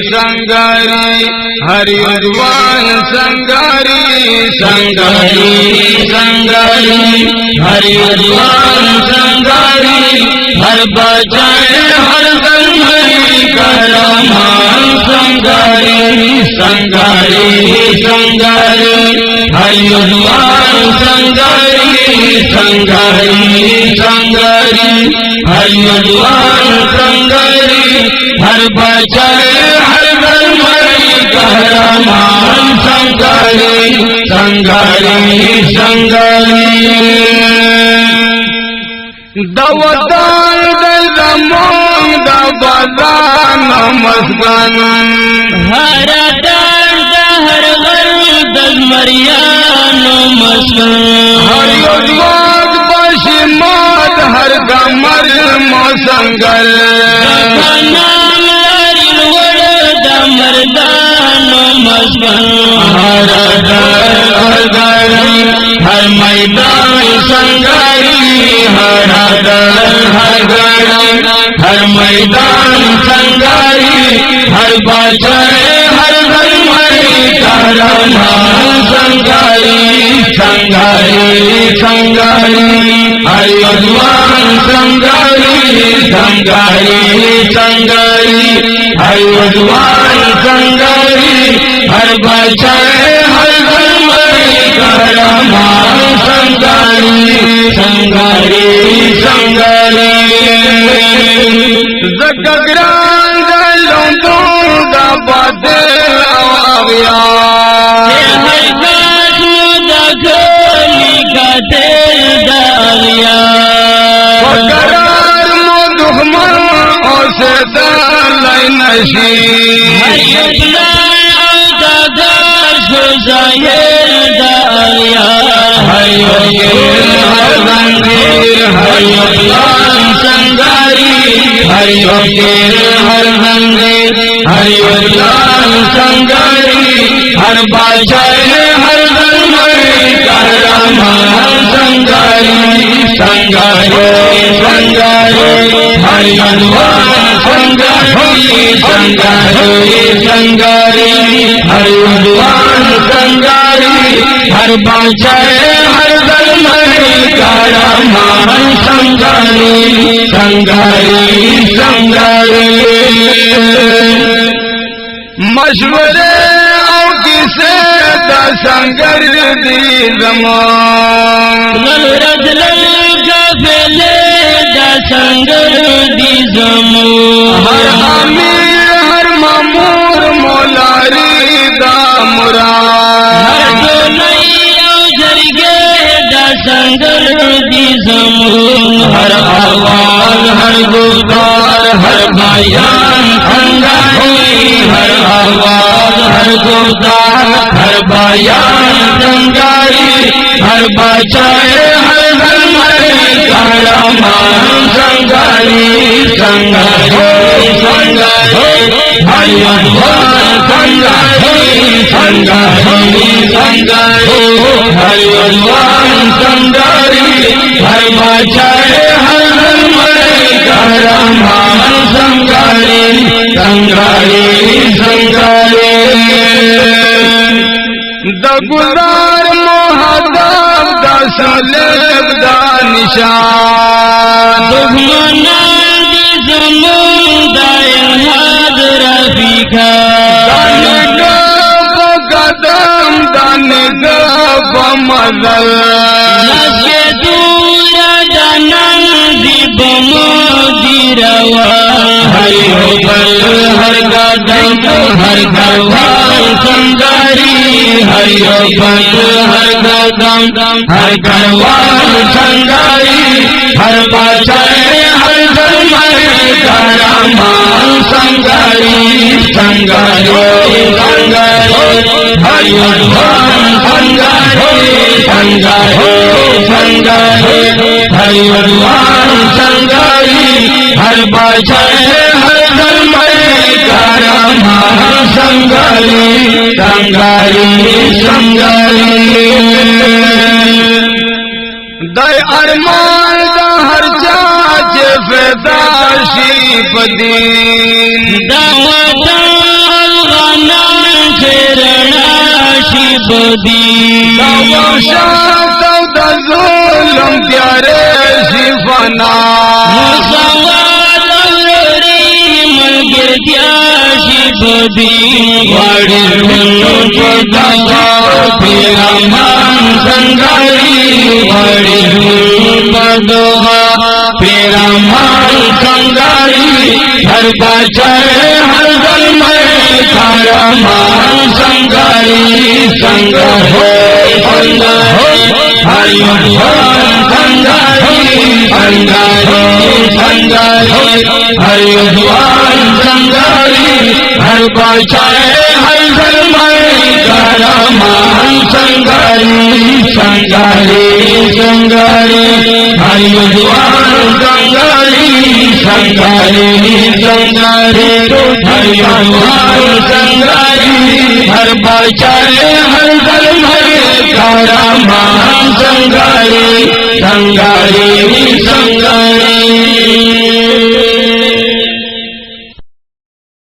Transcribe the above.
संगारी हरिद्वार संगारी संगारी संगारी हरिद्वार संगारी हर बजाए हर दम हरि करमान संगारी संगारी संगारी हरिद्वार संगारी संगारी संगारी हरिद्वार संगारी हर बजाए हर दम हरि करमान संगारी संगारी संगारी दवदान दमों दबदा नमस्कार हर दर्द हर गर्द मरिया नमस्कार हरिद्वार पश्चिमात हर गमर मौसंगल हर हर मैदान संगारी हर हर मैदान संगारी हर बजाए हर धर्म करमान संगारी संगारी संगारी हरिद्वार संगारी संगारी संगारी हरिद्वार संगारी हर बजाए हर धर्म करमान संगारी संगारी संगारी जगग्रांग लोंदों दा बदल आविया हर गाज मुदखली का दिल दाविया करार मुदुखमन ओसे दालाई नशी जाहिर दारिया हर मंदिर हरिद्वार संगारी हर मंदिर हरिद्वार संगारी हर बजाए हर धर्म करमान संगारी संगारी संगारी हरिद्वार संगारी संगारी संगारी हरिद्वार संगारी हर बजाए हर धर्म करमान संगारी संगारी संगारी मशवरे और किसे संगर दी जमान रजल का फैले संगर दी जमान हर अमीर हर मामूर मोलारी दामुरा हर नैया जरगे संगर दी जमान हर आवाज हर गुजार हर बयान संगारी हर आवाज हर गुजार हर बयान संगारी हर बजाए हर धर्म करमान संगारी संगारी संगारी हरिद्वार संगारी संगारी संगारी हरिद्वार संगारी हर बजाए हर धर्म करमान संगारी संगारी संगारी दगुदार मोहदाब दसलेब दा निशान दुश्मना दी समुदाय हाद रफीका दान कदम दान मजल नशे दूरा दानन दीप मोदी रवा हर कदम हर गवार संगारी हर कदम हर गवार संगारी हर बजाए हर धर्म करमान संगारी संगारी संगारी हरिद्वार संगारी संगारी संगारी हरिद्वार संगारी हर बजाए हर धर्म करमान संगारी संगारी संगारी दय अरमान हर चाच फे दाशी पदीन दावता गाना चरणाशी बदी दावशा सौदा जुलम प्यारे शिफना वाड़ी मान संगारी वाड़ी तेरा मान संगारी हर बचाए हर गल में तारा मान संगारी संग हो हरि संगारी संगारी संगारी हरि संगारी हर बचाए हर गल में तारा मान संगारी संगारी संगारी हरि संगारी संगारी संगारी हरि संगारी हर बचाए हर गल में तारा मान संगारी संगारी